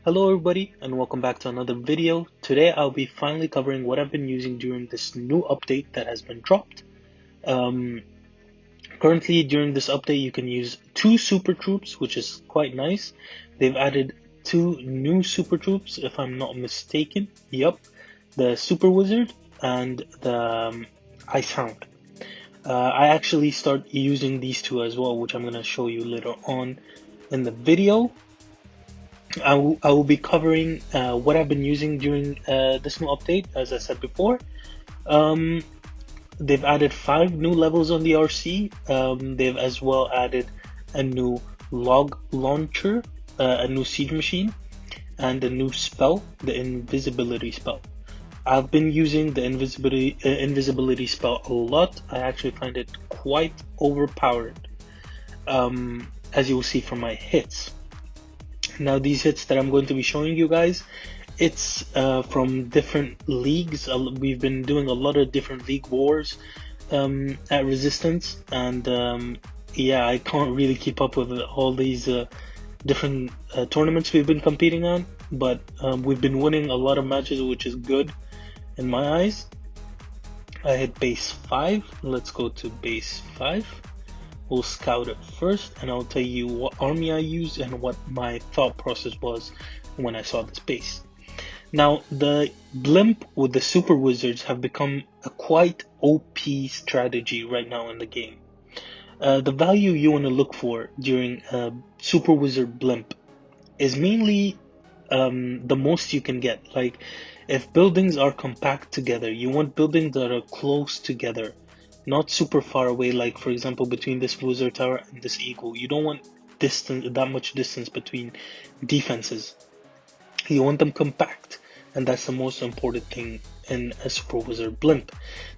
Hello everybody and welcome back to another video. Today I'll be finally covering what I've been using during this new update that has been dropped. Um, Currently during this update you can use two super troops, which is quite nice. They've added two new super troops if I'm not mistaken. Yup, the super wizard and the ice hound. I actually start using these two as well, which I'm going to show you later on in the video. I will be covering what I've been using during this new update, as I said before. Um, they've added 5 new levels on the RC. They've as well added a new log launcher, a new siege machine, and a new spell, the invisibility spell. I've been using the invisibility spell a lot. I actually find it quite overpowered, as you will see from my hits. Now these hits that I'm going to be showing you guys, it's from different leagues. We've been doing a lot of different league wars at Resistance, and yeah, I can't really keep up with all these different tournaments we've been competing on, but we've been winning a lot of matches, which is good in my eyes. I hit base 5. Let's go to base 5. We'll scout it first, and I'll tell you what army I used and what my thought process was when I saw this base. Now, the blimp with the super wizards have become a quite OP strategy right now in the game. The value you want to look for during a super wizard blimp is mainly the most you can get. Like, if buildings are compact together, you want buildings that are close together, not super far away. Like, for example, between this wizard tower and this eagle, you don't want that much distance between defenses. You want them compact, and that's the most important thing in a super wizard blimp.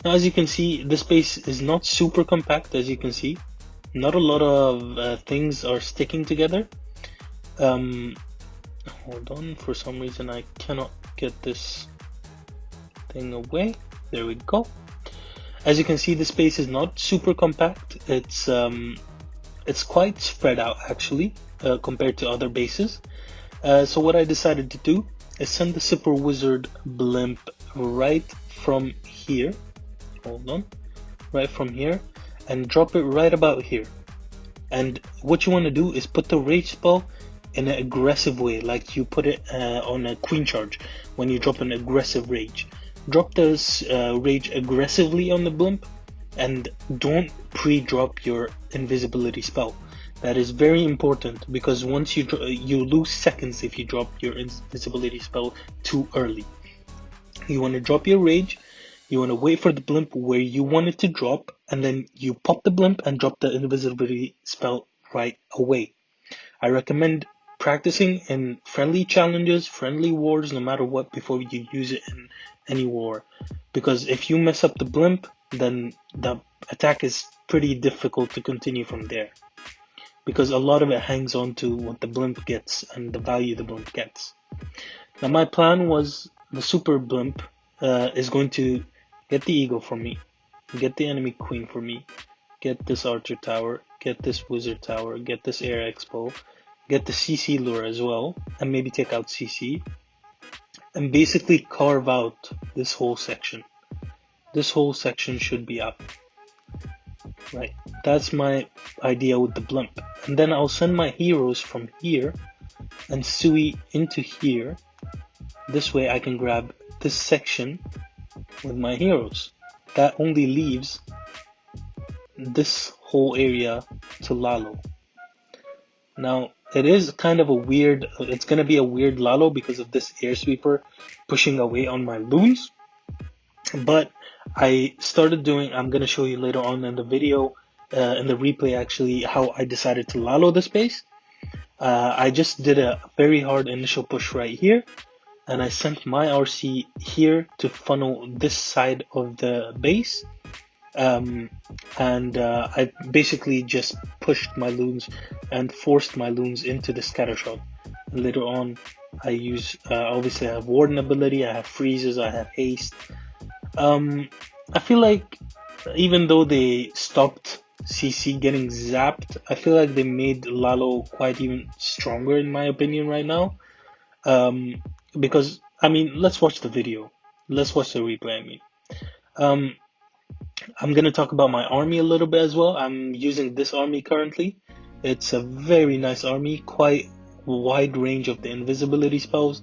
Now, as you can see, this base is not super compact. As you can see, not a lot of things are sticking together. Hold on, for some reason I cannot get this thing away. There we go. As you can see, the space is not super compact. It's quite spread out actually, compared to other bases. So what I decided to do is send the super wizard blimp right from here. Hold on, right from here, and drop it right about here. And what you want to do is put the rage spell in an aggressive way, like you put it on a queen charge when you drop an aggressive rage. Drop this rage aggressively on the blimp, and don't pre-drop your invisibility spell. That is very important, because once you lose seconds if you drop your invisibility spell too early. You want to drop your rage, you want to wait for the blimp where you want it to drop, and then you pop the blimp and drop the invisibility spell right away. I recommend practicing in friendly challenges, friendly wars, no matter what, before you use it in any war. Because if you mess up the blimp, then the attack is pretty difficult to continue from there. Because a lot of it hangs on to what the blimp gets and the value the blimp gets. Now my plan was the super blimp is going to get the eagle for me, get the enemy queen for me, get this archer tower, get this wizard tower, get this air expo, get the CC lure as well, and maybe take out CC, and basically carve out this whole section. This whole section should be up. Right, that's my idea with the blimp. And then I'll send my heroes from here and Sui into here. This way I can grab this section with my heroes. That only leaves this whole area to Lalo. Now, it is kind of a weird, it's going to be a weird Lalo because of this air sweeper pushing away on my loons. But I started doing, I'm going to show you later on in the video, in the replay actually, how I decided to Lalo the space. I just did a very hard initial push right here, and I sent my RC here to funnel this side of the base. I basically just pushed my loons and forced my loons into the scatter shot. And later on, I use, obviously I have warden ability, I have freezes, I have haste. I feel like even though they stopped CC getting zapped, I feel like they made Lalo quite even stronger in my opinion right now. Because I mean, let's watch the video. Let's watch the replay. I mean, um, I'm gonna talk about my army a little bit as well. I'm using this army currently. It's a very nice army, quite wide range of the invisibility spells.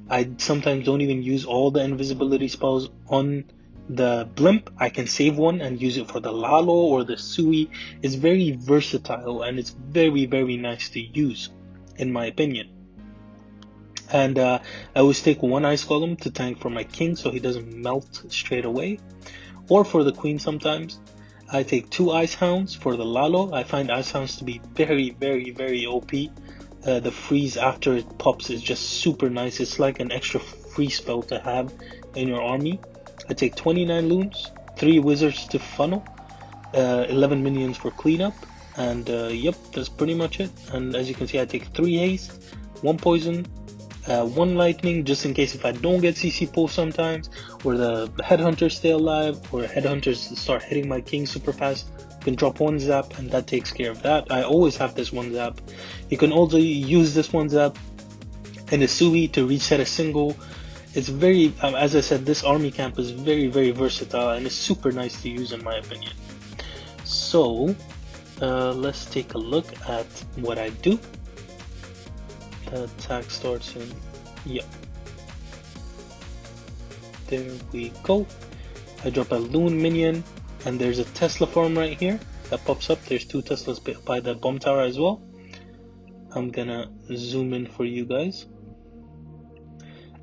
I sometimes don't even use all the invisibility spells on the blimp. I can save one and use it for the Lalo or the Sui. It's very versatile and it's very nice to use, in my opinion. And I always take one ice golem to tank for my king so he doesn't melt straight away, or for the queen sometimes. I take two ice hounds for the Lalo. I find ice hounds to be very OP. The freeze after it pops is just super nice. It's like an extra free spell to have in your army. I take 29 loons, 3 wizards to funnel, 11 minions for cleanup, and yep, that's pretty much it. And as you can see, I take 3 haste, 1 poison, 1 lightning, just in case if I don't get CC pull sometimes, or the headhunters stay alive, or headhunters start hitting my king super fast. You can drop 1 zap and that takes care of that. I always have this 1 zap. You can also use this 1 zap in a Sui to reset a single. It's very, as I said, this army camp is very versatile and it's super nice to use in my opinion. So let's take a look at what I do. The attack starts in, yep, there we go. I drop a loon minion and there's a Tesla farm right here that pops up. There's 2 Teslas by the bomb tower as well. I'm gonna zoom in for you guys.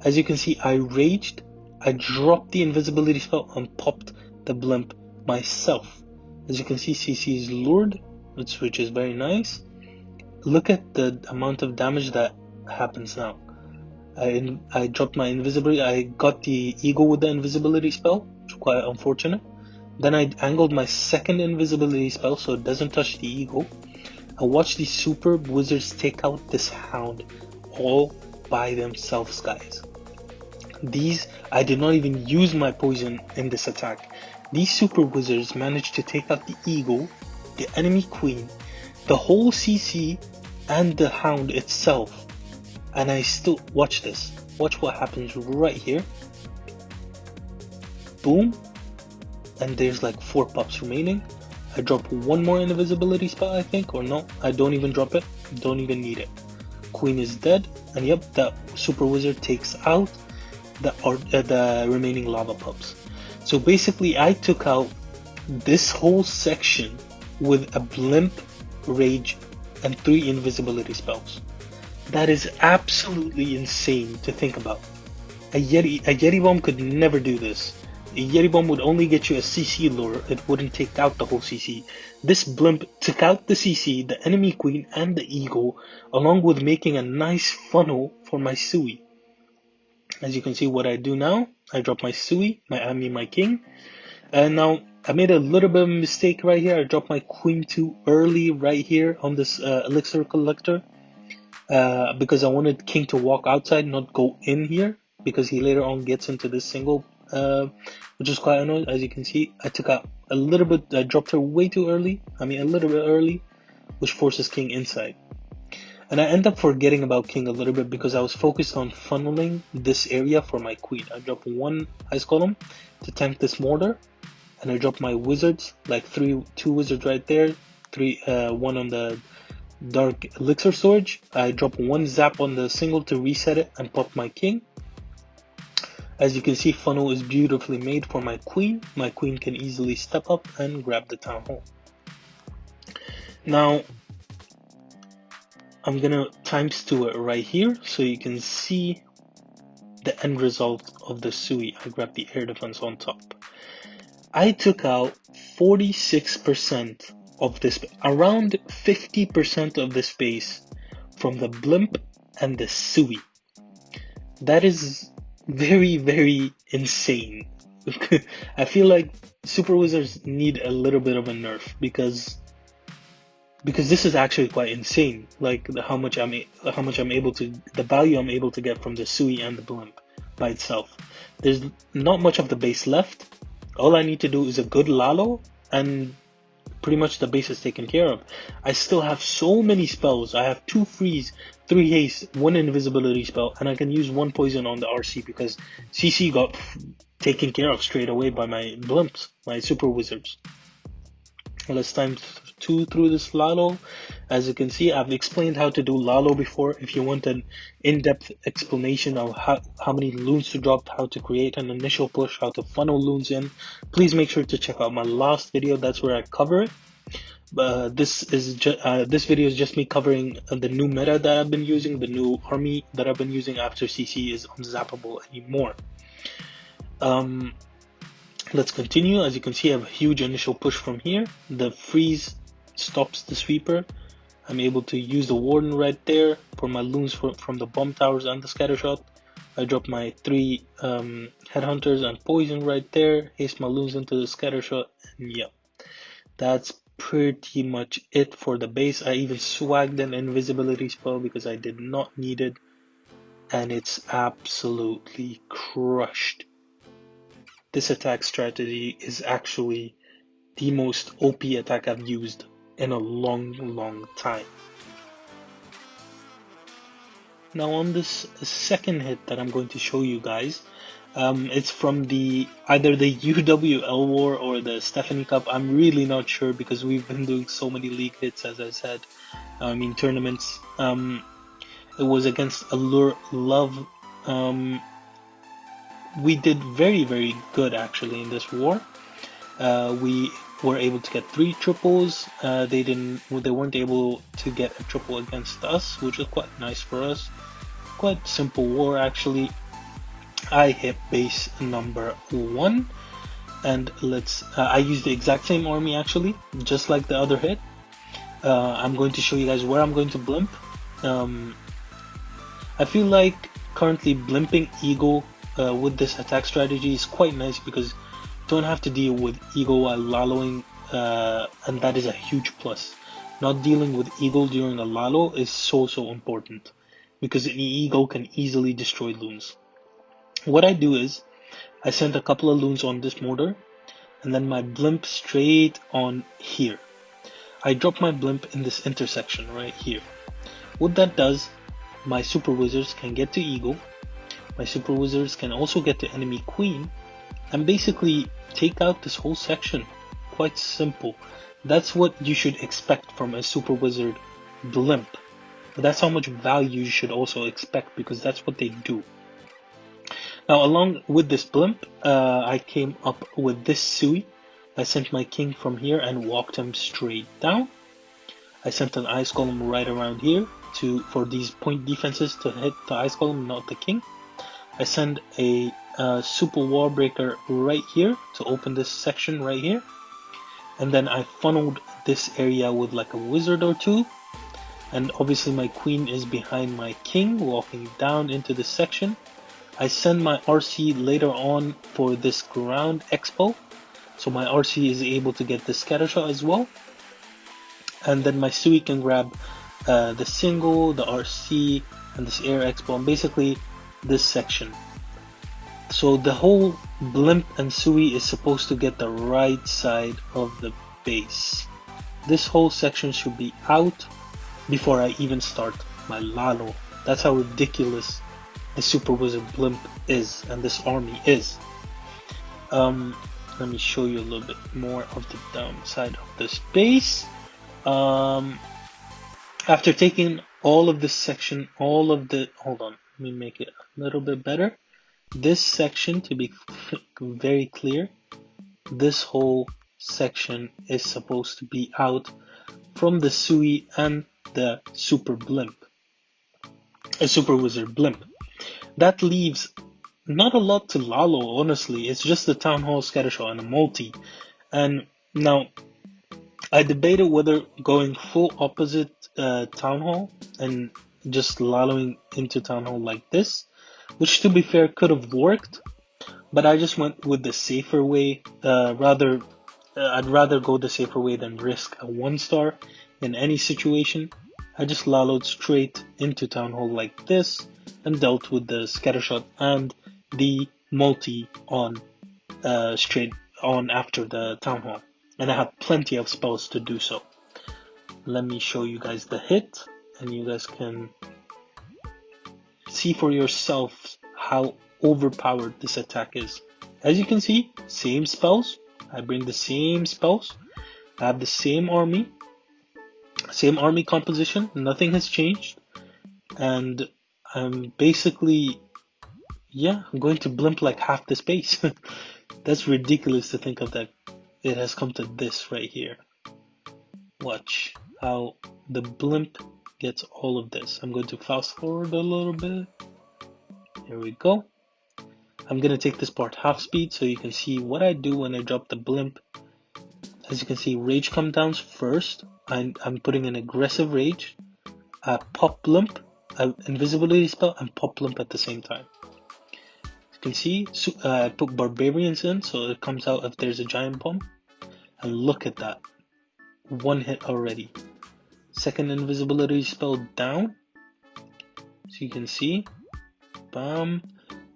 As you can see, I raged, I dropped the invisibility spell and popped the blimp myself. As you can see, CC is lured, which is very nice. Look at the amount of damage that happens now. I dropped my invisibility, I got the eagle with the invisibility spell, which is quite unfortunate. Then I angled my second invisibility spell so it doesn't touch the eagle. I watched these super wizards take out this hound all by themselves, guys. These, I did not even use my poison in this attack. These super wizards managed to take out the eagle, the enemy queen, the whole CC, and the hound itself. And I still, watch this. Watch what happens right here. Boom. And there's like 4 pops remaining. I drop 1 more invisibility spell, I think, or no, I don't even drop it. Don't even need it. Queen is dead, and yep, that super wizard takes out the remaining lava pups. So basically, I took out this whole section with a blimp, rage, and 3 invisibility spells. That is absolutely insane to think about. A Yeti bomb could never do this. A Yeti bomb would only get you a CC lure, it wouldn't take out the whole CC. This blimp took out the CC, the enemy queen, and the eagle, along with making a nice funnel for my Sui. As you can see what I do now, I drop my Sui, my king, and now I made a little bit of a mistake right here. I dropped my queen too early right here on this elixir collector, because I wanted king to walk outside, not go in here, because he later on gets into this single, which is quite annoying. As you can see, I took out a little bit, I dropped her way too early, a little bit early, which forces king inside. And I end up forgetting about king a little bit because I was focused on funneling this area for my queen. I dropped 1 ice column to tank this mortar, and I dropped my wizards, like 2 wizards right there, 1 on the dark elixir storage. I dropped 1 zap on the single to reset it and pop my king. As you can see, funnel is beautifully made for my queen. My queen can easily step up and grab the town hall. Now, I'm gonna ×2 it right here so you can see the end result of the Sui. I grabbed the air defense on top. I took out 46% of this, around 50% of the space from the blimp and the Sui. That is very insane. I feel like super wizards need a little bit of a nerf because this is actually quite insane. Like how much I'm able to, the value I'm able to get from the Sui and the blimp by itself. There's not much of the base left. All I need to do is a good Lalo, and pretty much the base is taken care of. I still have so many spells. I have 2 freeze, 3 haste, 1 invisibility spell, and I can use 1 poison on the RC because CC got taken care of straight away by my blimps, my super wizards. Let's time 2 through this Lalo. As you can see, I've explained how to do Lalo before. If you want an in-depth explanation of how many loons to drop, how to create an initial push, how to funnel loons in, please make sure to check out my last video. That's where I cover it. This video is just me covering the new meta that I've been using, the new army that I've been using after CC is unzappable anymore. Let's continue. As you can see, I have a huge initial push from here. The freeze stops the sweeper. I'm able to use the warden right there for my loons from the bomb towers and the scatter shot. I drop my 3 headhunters and poison right there, haste my loons into the scatter shot, and yeah, that's pretty much it for the base. I even swagged an invisibility spell because I did not need it, and it's absolutely crushed. This attack strategy is actually the most OP attack I've used in a long time. Now on this second hit that I'm going to show you guys, it's from either the UWL War or the Stephanie Cup. I'm really not sure because we've been doing so many league hits, as I said. I mean tournaments. It was against Allure Love. We did very good actually in this war. We were able to get 3 triples. They weren't able to get a triple against us, which was quite nice for us. Quite simple war actually. I hit base number 1, and I used the exact same army actually, just like the other hit. I'm going to show you guys where I'm going to blimp. I feel like currently blimping Eagle with this attack strategy is quite nice because you don't have to deal with Eagle while Laloing, and that is a huge plus. Not dealing with Eagle during a Lalo is so important because an Eagle can easily destroy loons. What I do is I send a couple of loons on this mortar and then my blimp straight on here. I drop my blimp in this intersection right here. What that does, my super wizards can get to Eagle, my super wizards can also get to enemy queen, and basically take out this whole section. Quite simple. That's what you should expect from a super wizard blimp. But that's how much value you should also expect because that's what they do. Now along with this blimp, I came up with this Sui. I sent my king from here and walked him straight down. I sent an ice column right around here for these point defenses to hit the ice column, not the king. I send a super wall breaker right here to open this section right here. And then I funneled this area with like a wizard or 2. And obviously my queen is behind my king, walking down into this section. I send my RC later on for this ground expo. So my RC is able to get the scatter shot as well. And then my Sui can grab the single, the RC, and this air expo, and basically this section. So the whole blimp and Sui is supposed to get the right side of the base. This whole section should be out before I even start my Lalo. That's how ridiculous the Super Wizard blimp is, and this army is. Let me show you a little bit more of the downside of this base. After taking all of this section, hold on, let me make it a little bit better. This section, to be very clear, this whole section is supposed to be out from the Sui and the Super Blimp, a Super Wizard Blimp. That leaves not a lot to Lalo, honestly. It's just the Town Hall Scattershot and a multi. And now, I debated whether going full opposite Town Hall and just Laloing into Town Hall like this, which to be fair could have worked, but I just went with the safer way. I'd rather go the safer way than risk a 1-star in any situation. I just Laloed straight into Town Hall like this and dealt with the Scattershot and the multi on straight on after the Town Hall. and I have plenty of spells to do so. Let me show you guys the hit, and you guys can see for yourselves how overpowered this attack is. As you can see, same spells. I bring the same spells. I have the same army composition. Nothing has changed, and I'm basically, yeah, I'm going to blimp like half the space. That's ridiculous to think of, that it has come to this right here. Watch how the blimp gets all of this. I'm going to fast forward a little bit. Here we go. I'm going to take this part half speed so you can see what I do when I drop the blimp. As you can see, rage comes down first. I'm putting an aggressive rage. I pop blimp, invisibility spell, and pop blimp at the same time. As you can see, I put barbarians in so it comes out if there's a giant bomb. And look at that. One hit already. Second invisibility spell down. So you can see, bam,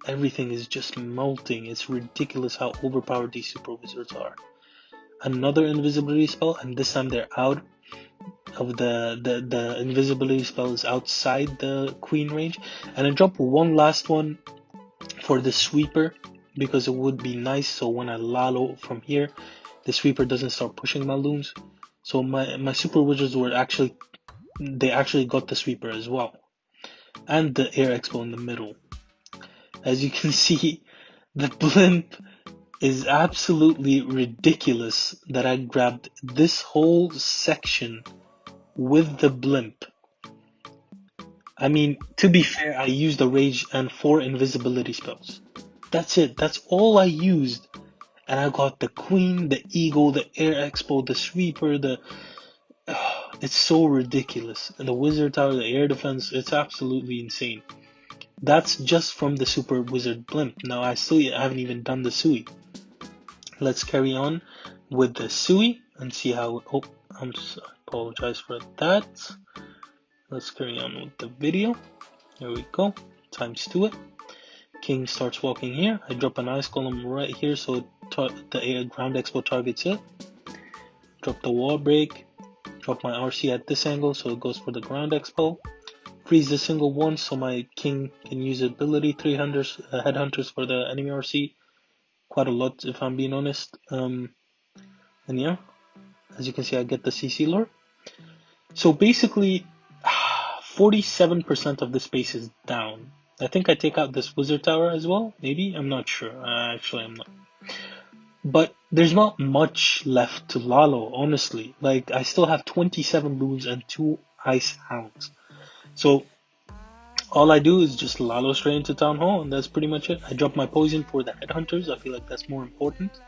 everything is just melting. It's ridiculous how overpowered these super wizards are. Another invisibility spell, and this time they're out of the invisibility spell is outside the queen range. And I drop one last one for the sweeper because it would be nice so when I Lalo from here, the sweeper doesn't start pushing my loons. So my super wizards were actually got the sweeper as well, and the air expo in the middle. As you can see, the blimp is absolutely ridiculous that I grabbed this whole section with the blimp. I mean, to be fair, I used the rage and 4 invisibility spells. That's it. That's all I used. And I got the queen, the eagle, the air expo, the sweeper, it's so ridiculous. And the wizard tower, the air defense, it's absolutely insane. That's just from the super wizard blimp. Now I haven't even done the Sui. Let's carry on with the Sui and see how. Oh, I apologize for that. Let's carry on with the video. There we go. Times 2 it. King starts walking here. I drop an ice column right here so the air ground expo targets it. Drop the wall break. Drop my RC at this angle so it goes for the ground expo. Freeze the single once so my king can use ability. 3 headhunters for the enemy RC. Quite a lot if I'm being honest. And yeah, as you can see, I get the CC lore. So basically, 47% of the space is down. I think I take out this wizard tower as well. Maybe, I'm not sure. Actually, I'm not. But there's not much left to Lalo, honestly. Like, I still have 27 loons and 2 ice hounds. So all I do is just Lalo straight into Town Hall, and that's pretty much it. I drop my poison for the headhunters. I feel like that's more important.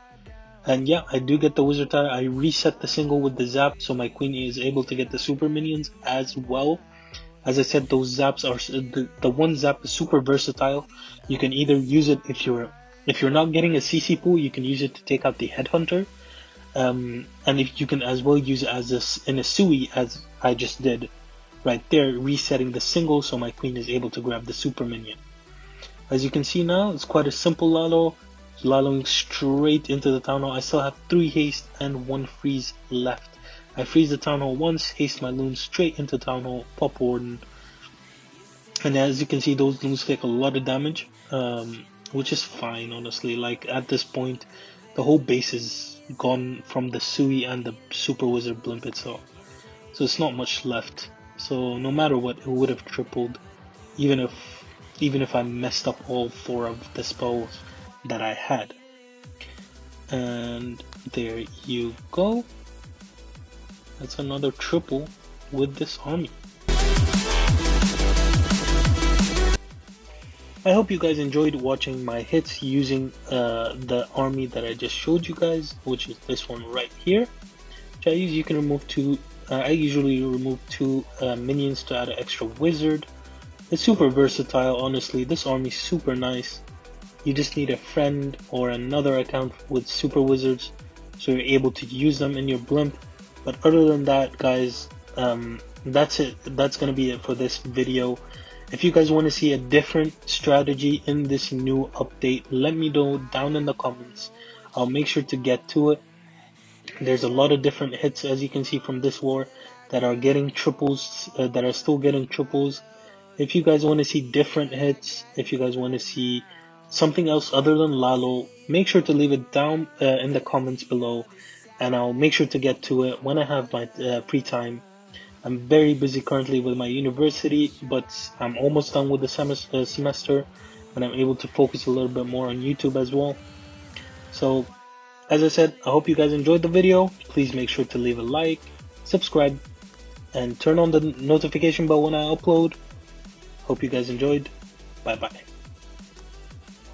And yeah, I do get the wizard tower. I reset the single with the zap, so my queen is able to get the super minions as well. As I said, those zaps are the one zap is super versatile. You can either use it if you're not getting a CC pool, you can use it to take out the headhunter. And if you can as well use it in a Sui, as I just did right there, resetting the single so my queen is able to grab the super minion. As you can see now, it's quite a simple Lalo. Laloing straight into the town hall. I still have 3 haste and 1 freeze left. I freeze the town hall once, haste my loons straight into town hall, pop warden. And as you can see, those loons take a lot of damage, which is fine, honestly. Like, at this point, the whole base is gone from the Sui and the super wizard blimp itself. So it's not much left. So no matter what, it would have tripled, even if I messed up all 4 of the spells that I had. And there you go. That's another triple with this army. I hope you guys enjoyed watching my hits using the army that I just showed you guys, which is this one right here. Which you can remove 2. I usually remove 2 minions to add an extra wizard. It's super versatile, honestly. This army is super nice. You just need a friend or another account with super wizards so you're able to use them in your blimp. But other than that, guys, that's it. That's gonna be it for this video. If you guys want to see a different strategy in this new update, let me know down in the comments. I'll make sure to get to it. There's a lot of different hits, as you can see from this war, that are getting triples, that are still getting triples. If you guys want to see different hits, if you guys want to see something else other than Lalo, make sure to leave it down in the comments below, and I'll make sure to get to it when I have my free time. I'm very busy currently with my university, but I'm almost done with the semester, and I'm able to focus a little bit more on YouTube as well. So, as I said, I hope you guys enjoyed the video. Please make sure to leave a like, subscribe, and turn on the notification bell when I upload. Hope you guys enjoyed. Bye bye.